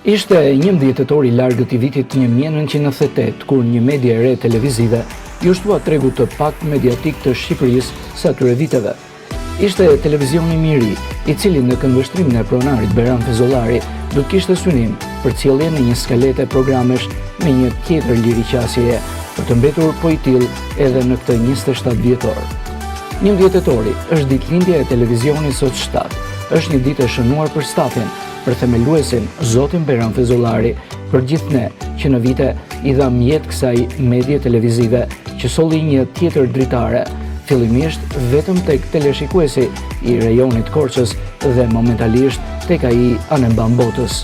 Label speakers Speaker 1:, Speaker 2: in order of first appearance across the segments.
Speaker 1: Ishte 11 tetor I largët I vitit 1998, kur një media e re televizive ju shtua tregu të pak mediatik të Shqipërisë së atyre viteve. Ishte televizioni Miri, I cili në këndvështrimin e pronarit Beran Fezollari do të kishte synim për ciljen e një skelete programesh me një tjetër liriqasjeje, për të mbetur po I tillë edhe në këtë 27 vjetor. 11 tetori është ditëlindja e televizionit Sot 7, është një ditë e shënuar për stafin, për themeluesin zotin Beran Fezollari, për gjithë ne që në vite I dha mjet kësaj medie televizive që solli një tjetër dritare, fillimisht vetëm tek teleshikuesi I rajonit Korçës dhe momentalisht tek ai anë botës.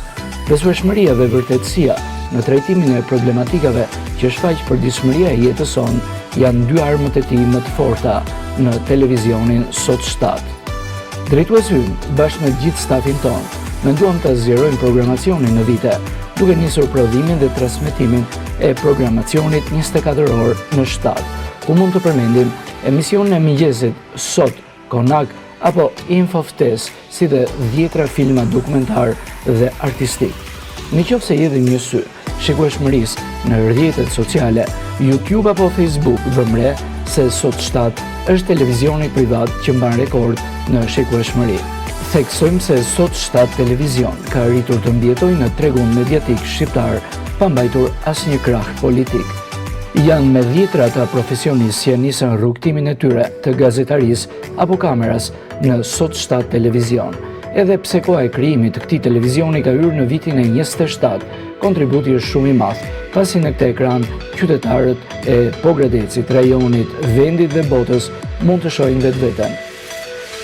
Speaker 1: Besueshmëria dhe vërtetësia në trajtimin e problematikave që shfaq përditshmëria e jetës sonë janë dy armët e tij më të forta në televizionin Sot 7. Drejtuesi ynë bashkë me gjithë stafin tonë menduam të zgjerojmë programacionin në vite, duke nisur prodhimin dhe transmetimin e programacionit 24 orë në 7, ku mund të përmendim emisionin e mëngjesit Sot, Konak apo Info Ftes, si dhe 10 filma dokumentar dhe artistik. Nëse jedhim një sy shikueshmërisë në rrjetet sociale, YouTube apo Facebook, vëmre se Sot 7 është televizioni privat që mban rekord në shikueshmëri. Theksojmë se Sot 7 televizion ka arritur të mbjetojë në tregun mediatik shqiptar pa mbajtur asnjë krah politik. Janë me dhjetra ata profesionistë që nisën rrugtimin e tyre të gazetarisë apo kameras në Sot 7 televizion. Edhe pse koha e krijimit të këtij televizioni ka hyrë në vitin e 27, kontributi është shumë I madh, pasi në këtë ekran qytetarët e Pogradecit, rajonit, vendit dhe botës mund të shohin vetveten.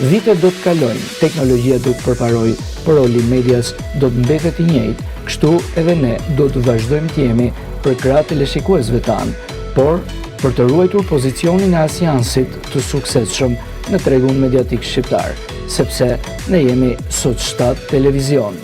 Speaker 1: Vitet do të kalojnë, teknologjia do të përparojë, por roli medias do të mbetet I njëjtë, kështu edhe ne do të vazhdojmë të jemi për krah teleshikuesve tanë, por për të ruajtur pozicionin e asiansit të suksesshëm në tregun mediatik shqiptar, sepse ne jemi Sot 7 televizion.